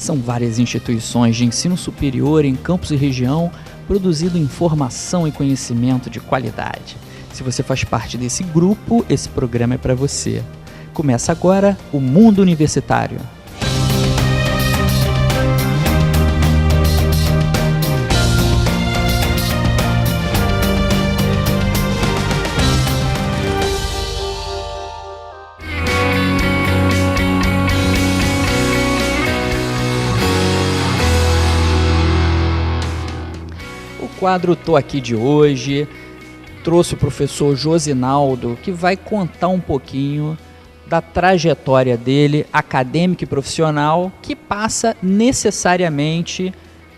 São várias instituições de ensino superior em campus e região produzindo informação e conhecimento de qualidade. Se você faz parte desse grupo, esse programa é para você. Começa agora o Mundo Universitário. O quadro Tô Aqui de hoje trouxe o professor Josinaldo, que vai contar um pouquinho da trajetória dele, acadêmica e profissional, que passa necessariamente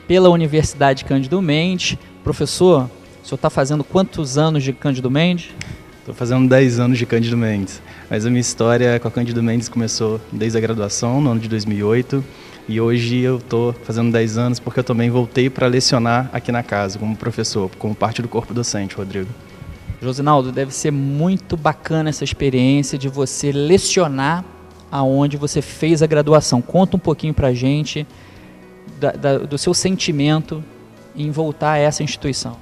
pela Universidade Cândido Mendes. Professor, o senhor está fazendo quantos anos de Cândido Mendes? Estou fazendo 10 anos de Cândido Mendes, mas a minha história com a Cândido Mendes começou desde a graduação, no ano de 2008, e hoje eu estou fazendo 10 anos porque eu também voltei para lecionar aqui na casa, como professor, como parte do corpo docente, Rodrigo. Josinaldo, deve ser muito bacana essa experiência de você lecionar aonde você fez a graduação. Conta um pouquinho para a gente do seu sentimento em voltar a essa instituição.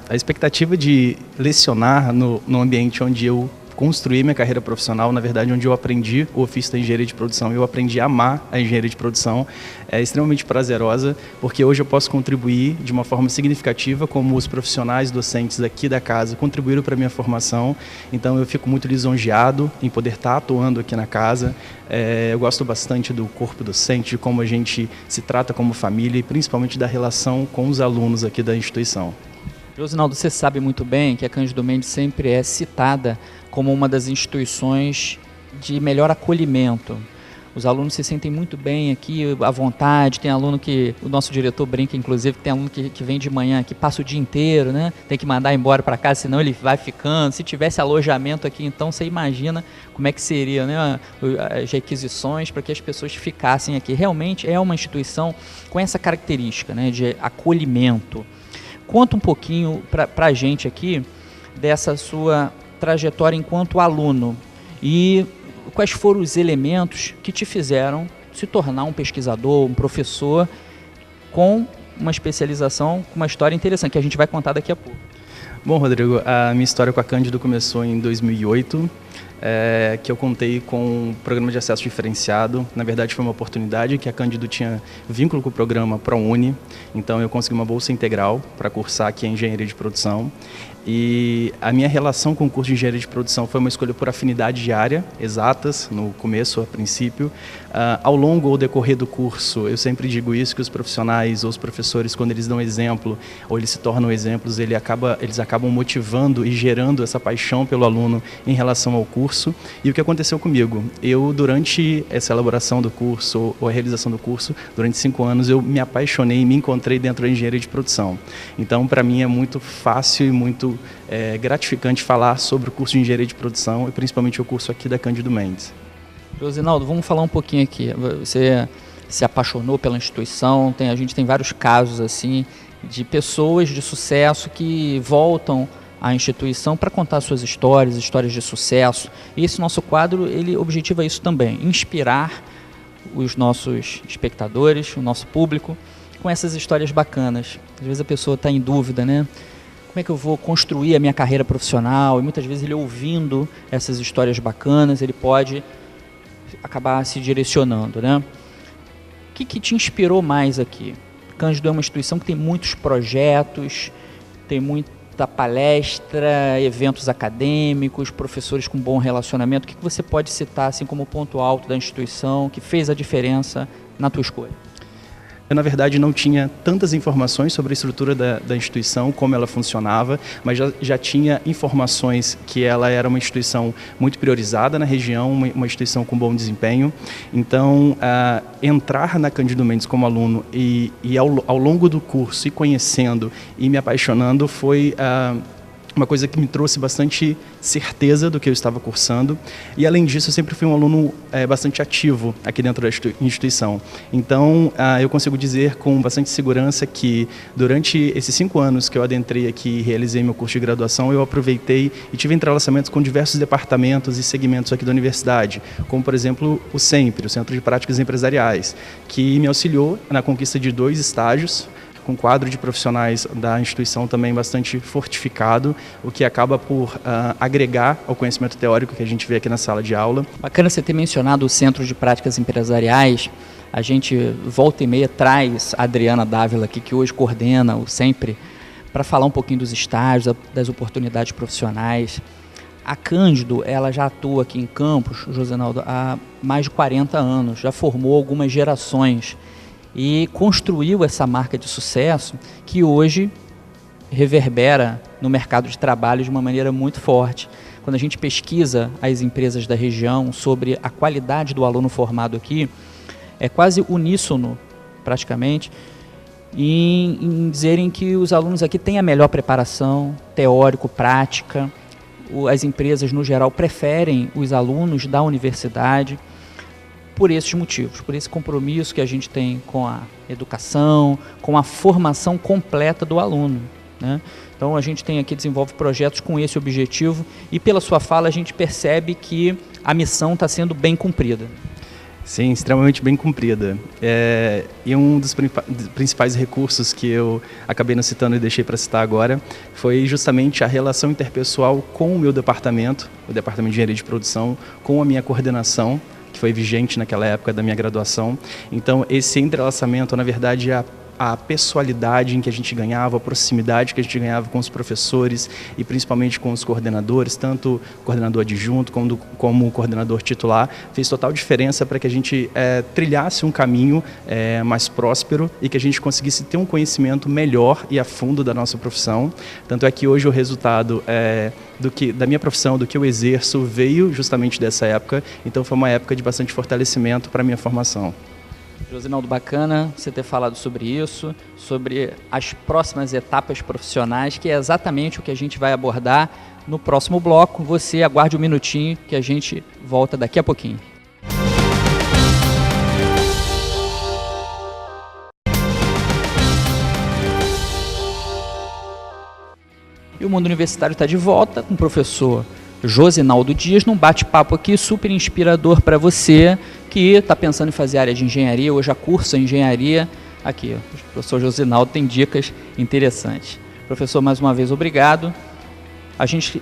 A expectativa de lecionar no ambiente onde eu construí minha carreira profissional, na verdade, onde eu aprendi o ofício da engenharia de produção, eu aprendi a amar a engenharia de produção, é extremamente prazerosa, porque hoje eu posso contribuir de uma forma significativa, como os profissionais docentes aqui da casa contribuíram para a minha formação, então eu fico muito lisonjeado em poder estar atuando aqui na casa. Eu gosto bastante do corpo docente, de como a gente se trata como família e principalmente da relação com os alunos aqui da instituição. Josinaldo, você sabe muito bem que a Cândido Mendes sempre é citada como uma das instituições de melhor acolhimento. Os alunos se sentem muito bem aqui, à vontade. Tem aluno que, o nosso diretor brinca, inclusive, que tem aluno que vem de manhã, que passa o dia inteiro, né? Tem que mandar embora para casa, senão ele vai ficando. Se tivesse alojamento aqui, então, você imagina como é que seria, né? As requisições para que as pessoas ficassem aqui. Realmente é uma instituição com essa característica, né, de acolhimento. Conta um pouquinho para a gente aqui dessa sua trajetória enquanto aluno e quais foram os elementos que te fizeram se tornar um pesquisador, um professor com uma especialização, com uma história interessante, que a gente vai contar daqui a pouco. Bom, Rodrigo, a minha história com a Cândido começou em 2008, que eu contei com o programa de acesso diferenciado. Na verdade, foi uma oportunidade que a Cândido tinha vínculo com o programa ProUni, então eu consegui uma bolsa integral para cursar aqui a engenharia de produção. E a minha relação com o curso de engenharia de produção foi uma escolha por afinidade de área, exatas, no começo, a princípio. Ao longo ou decorrer do curso, eu sempre digo isso, que os profissionais ou os professores, quando eles dão exemplo, ou eles se tornam exemplos, eles acabam motivando e gerando essa paixão pelo aluno em relação ao curso. E o que aconteceu comigo? Eu, durante essa elaboração do curso, ou a realização do curso, durante 5 anos, eu me apaixonei e me encontrei dentro da engenharia de produção. Então, para mim, é muito fácil e muito gratificante falar sobre o curso de engenharia de produção e principalmente o curso aqui da Cândido Mendes. Josinaldo, vamos falar um pouquinho aqui. Você se apaixonou pela instituição, a gente tem vários casos assim de pessoas de sucesso que voltam à instituição para contar suas histórias de sucesso. E esse nosso quadro, ele objetiva isso também, inspirar os nossos espectadores, o nosso público, com essas histórias bacanas. Às vezes a pessoa está em dúvida, né? Como é que eu vou construir a minha carreira profissional? E muitas vezes ele ouvindo essas histórias bacanas, ele pode acabar se direcionando, né? O que te inspirou mais aqui? Cândido é uma instituição que tem muitos projetos, tem muita palestra, eventos acadêmicos, professores com bom relacionamento. O que você pode citar assim como ponto alto da instituição que fez a diferença na tua escolha? Eu, na verdade, não tinha tantas informações sobre a estrutura da instituição, como ela funcionava, mas já tinha informações que ela era uma instituição muito priorizada na região, uma instituição com bom desempenho. Então, entrar na Cândido Mendes como aluno e ao longo do curso, ir conhecendo e me apaixonando, foi uma coisa que me trouxe bastante certeza do que eu estava cursando. E, além disso, eu sempre fui um aluno bastante ativo aqui dentro da instituição. Então, eu consigo dizer com bastante segurança que, durante esses 5 anos que eu adentrei aqui e realizei meu curso de graduação, eu aproveitei e tive entrelaçamentos com diversos departamentos e segmentos aqui da universidade, como, por exemplo, o SEMPRE, o Centro de Práticas Empresariais, que me auxiliou na conquista de 2 estágios, com quadro de profissionais da instituição também bastante fortificado, o que acaba por agregar ao conhecimento teórico que a gente vê aqui na sala de aula. Bacana você ter mencionado o Centro de Práticas Empresariais. A gente, volta e meia, traz a Adriana Dávila aqui, que hoje coordena o SEMPRE, para falar um pouquinho dos estágios, das oportunidades profissionais. A Cândido, ela já atua aqui em Campos, Josinaldo, há mais de 40 anos, já formou algumas gerações e construiu essa marca de sucesso que hoje reverbera no mercado de trabalho de uma maneira muito forte. Quando a gente pesquisa as empresas da região sobre a qualidade do aluno formado aqui, é quase uníssono, praticamente, em dizerem que os alunos aqui têm a melhor preparação teórico-prática. As empresas, no geral, preferem os alunos da universidade por esses motivos, por esse compromisso que a gente tem com a educação, com a formação completa do aluno, né? Então a gente tem aqui, desenvolve projetos com esse objetivo e pela sua fala a gente percebe que a missão está sendo bem cumprida. Sim, extremamente bem cumprida. E um dos principais recursos que eu acabei não citando e deixei para citar agora foi justamente a relação interpessoal com o meu departamento, o Departamento de Engenharia de Produção, com a minha coordenação, que foi vigente naquela época da minha graduação. Então, esse entrelaçamento, na verdade, é a pessoalidade em que a gente ganhava, a proximidade que a gente ganhava com os professores e principalmente com os coordenadores, tanto o coordenador adjunto como o coordenador titular, fez total diferença para que a gente trilhasse um caminho mais próspero e que a gente conseguisse ter um conhecimento melhor e a fundo da nossa profissão. Tanto é que hoje o resultado da minha profissão, do que eu exerço, veio justamente dessa época, então foi uma época de bastante fortalecimento para a minha formação. Josinaldo, bacana você ter falado sobre isso, sobre as próximas etapas profissionais, que é exatamente o que a gente vai abordar no próximo bloco. Você aguarde um minutinho que a gente volta daqui a pouquinho. E o Mundo Universitário está de volta com o professor Josinaldo Dias, num bate-papo aqui super inspirador para você que está pensando em fazer área de engenharia ou já cursa engenharia. Aqui, o professor Josinaldo tem dicas interessantes. Professor, mais uma vez, obrigado. A gente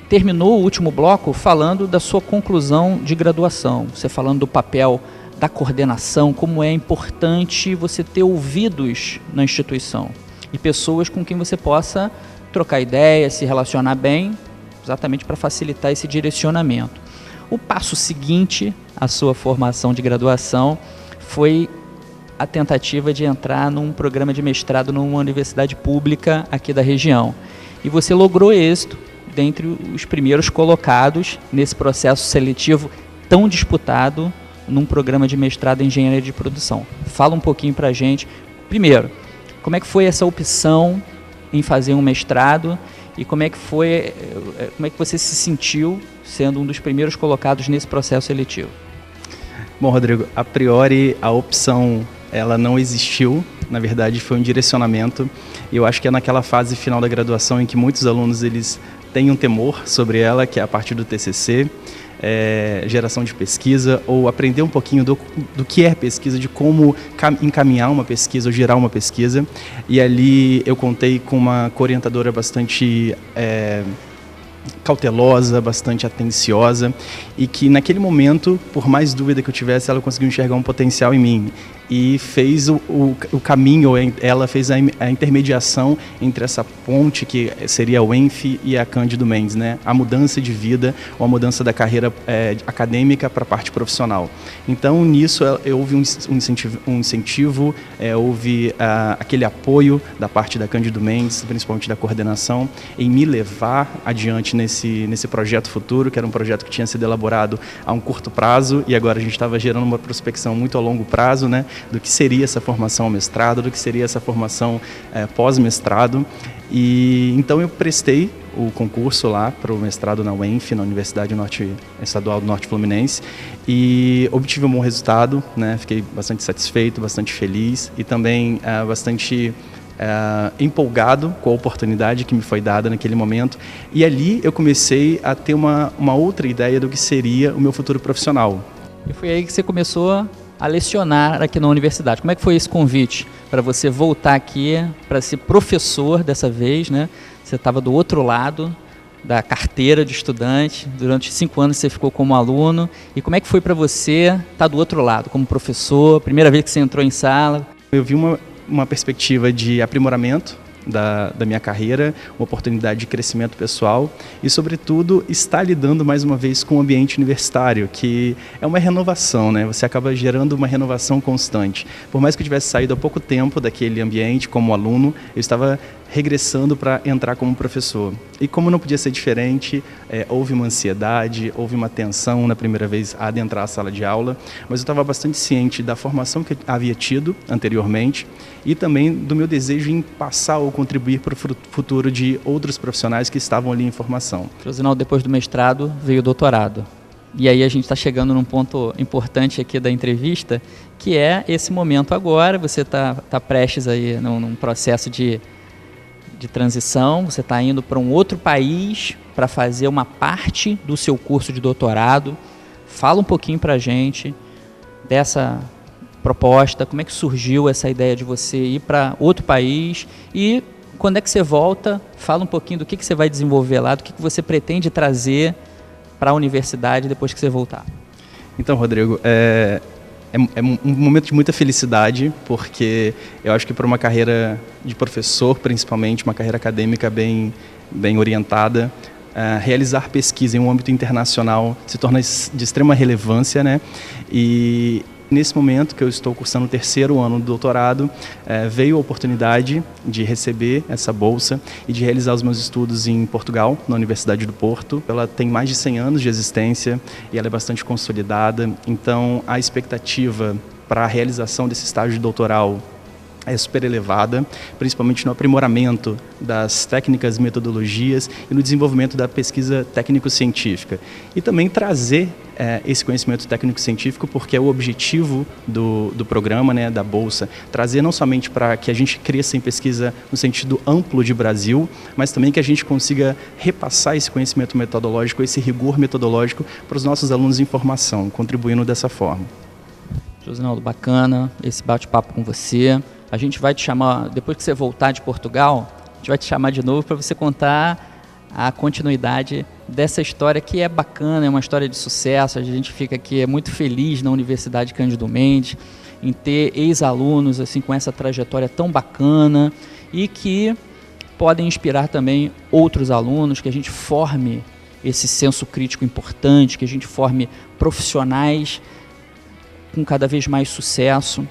terminou o último bloco falando da sua conclusão de graduação, você falando do papel da coordenação, como é importante você ter ouvidos na instituição e pessoas com quem você possa trocar ideias, se relacionar bem, exatamente para facilitar esse direcionamento. O passo seguinte à sua formação de graduação foi a tentativa de entrar num programa de mestrado numa universidade pública aqui da região. E você logrou êxito dentre os primeiros colocados nesse processo seletivo tão disputado num programa de mestrado em engenharia de produção. Fala um pouquinho para a gente, primeiro, como é que foi essa opção em fazer um mestrado e como é que você se sentiu sendo um dos primeiros colocados nesse processo seletivo? Bom, Rodrigo, a priori a opção ela não existiu, na verdade foi um direcionamento, e eu acho que é naquela fase final da graduação em que muitos alunos eles têm um temor sobre ela, que é a parte do TCC, geração de pesquisa, ou aprender um pouquinho do que é pesquisa, de como encaminhar uma pesquisa ou gerar uma pesquisa. E ali eu contei com uma orientadora bastante cautelosa, bastante atenciosa, e que naquele momento, por mais dúvida que eu tivesse, ela conseguiu enxergar um potencial em mim e fez o caminho, ela fez a intermediação entre essa ponte que seria o ENF e a Cândido Mendes, né? A mudança de vida ou a mudança da carreira acadêmica para a parte profissional. Então nisso houve um incentivo, houve aquele apoio da parte da Cândido Mendes, principalmente da coordenação, em me levar adiante nesse projeto futuro, que era um projeto que tinha sido elaborado a um curto prazo e agora a gente estava gerando uma prospecção muito a longo prazo, né? Do que seria essa formação ao mestrado, do que seria essa formação pós-mestrado. E então eu prestei o concurso lá para o mestrado na UENF, na Universidade Estadual do Norte Fluminense, e obtive um bom resultado, né? Fiquei bastante satisfeito, bastante feliz e também bastante empolgado com a oportunidade que me foi dada naquele momento. E ali eu comecei a ter uma outra ideia do que seria o meu futuro profissional. E foi aí que você começou a lecionar aqui na universidade. Como é que foi esse convite para você voltar aqui para ser professor dessa vez, né? Você estava do outro lado da carteira de estudante, durante 5 anos você ficou como aluno. E como é que foi para você estar do outro lado, como professor, primeira vez que você entrou em sala? Eu vi uma perspectiva de aprimoramento da minha carreira, uma oportunidade de crescimento pessoal e, sobretudo, estar lidando mais uma vez com o ambiente universitário, que é uma renovação, né? Você acaba gerando uma renovação constante. Por mais que eu tivesse saído há pouco tempo daquele ambiente como aluno, eu estava regressando para entrar como professor. E como não podia ser diferente, houve uma ansiedade, houve uma tensão na primeira vez a adentrar a sala de aula, mas eu estava bastante ciente da formação que eu havia tido anteriormente e também do meu desejo em passar ou contribuir para o futuro de outros profissionais que estavam ali em formação. Josinaldo, depois do mestrado, veio o doutorado. E aí a gente está chegando num ponto importante aqui da entrevista, que é esse momento agora. Você está prestes aí num processo de transição, você está indo para um outro país para fazer uma parte do seu curso de doutorado. Fala um pouquinho para a gente dessa proposta, como é que surgiu essa ideia de você ir para outro país e quando é que você volta, fala um pouquinho do que você vai desenvolver lá, do que você pretende trazer para a universidade depois que você voltar. Então, Rodrigo, é um momento de muita felicidade, porque eu acho que para uma carreira de professor, principalmente, uma carreira acadêmica bem orientada, realizar pesquisa em um âmbito internacional se torna de extrema relevância, né? E nesse momento que eu estou cursando o 3º ano do doutorado, veio a oportunidade de receber essa bolsa e de realizar os meus estudos em Portugal, na Universidade do Porto. Ela tem mais de 100 anos de existência e ela é bastante consolidada, então a expectativa para a realização desse estágio doutoral é super elevada, principalmente no aprimoramento das técnicas, metodologias e no desenvolvimento da pesquisa técnico-científica. E também trazer esse conhecimento técnico-científico, porque é o objetivo do programa, né, da Bolsa, trazer não somente para que a gente cresça em pesquisa no sentido amplo de Brasil, mas também que a gente consiga repassar esse conhecimento metodológico, esse rigor metodológico para os nossos alunos em formação, contribuindo dessa forma. Josinaldo, bacana esse bate-papo com você. A gente vai te chamar, depois que você voltar de Portugal, a gente vai te chamar de novo para você contar a continuidade dessa história que é bacana, é uma história de sucesso. A gente fica aqui muito feliz na Universidade Cândido Mendes em ter ex-alunos assim, com essa trajetória tão bacana e que podem inspirar também outros alunos, que a gente forme esse senso crítico importante, que a gente forme profissionais com cada vez mais sucesso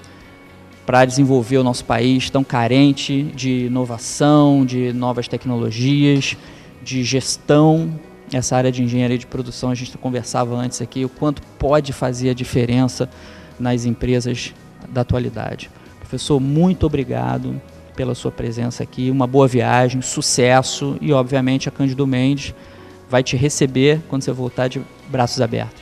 para desenvolver o nosso país tão carente de inovação, de novas tecnologias, de gestão. Essa área de engenharia de produção, a gente conversava antes aqui, o quanto pode fazer a diferença nas empresas da atualidade. Professor, muito obrigado pela sua presença aqui, uma boa viagem, sucesso e, obviamente, a Cândido Mendes vai te receber quando você voltar de braços abertos.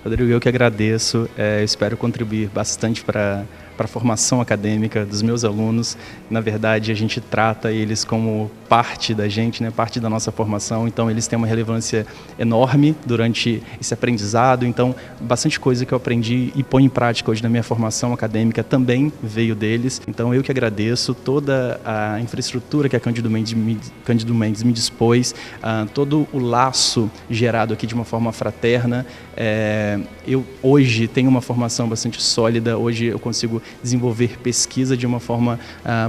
Rodrigo, eu que agradeço, espero contribuir bastante para a formação acadêmica dos meus alunos. Na verdade, a gente trata eles como parte da gente, né, parte da nossa formação, então eles têm uma relevância enorme durante esse aprendizado, então bastante coisa que eu aprendi e ponho em prática hoje na minha formação acadêmica também veio deles, então eu que agradeço toda a infraestrutura que a Cândido Mendes me dispôs, todo o laço gerado aqui de uma forma fraterna. Eu hoje tenho uma formação bastante sólida, hoje eu consigo desenvolver pesquisa de uma forma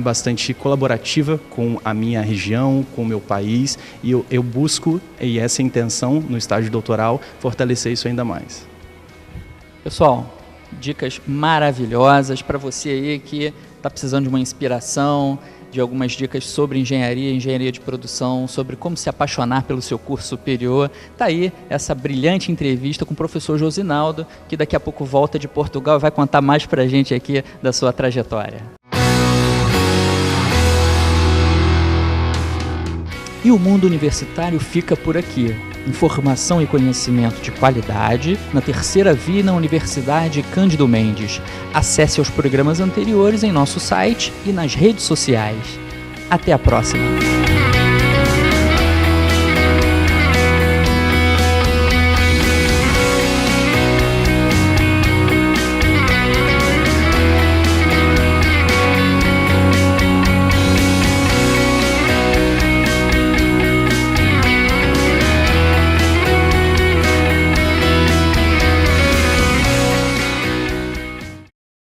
bastante colaborativa com a minha região, com o meu país, e eu busco, e essa é a intenção no estágio doutoral, fortalecer isso ainda mais. Pessoal, dicas maravilhosas para você aí que está precisando de uma inspiração, de algumas dicas sobre engenharia de produção, sobre como se apaixonar pelo seu curso superior. Está aí essa brilhante entrevista com o professor Josinaldo, que daqui a pouco volta de Portugal e vai contar mais para a gente aqui da sua trajetória. E o Mundo Universitário fica por aqui. Informação e conhecimento de qualidade na Terceira Via e na Universidade Cândido Mendes. Acesse os programas anteriores em nosso site e nas redes sociais. Até a próxima!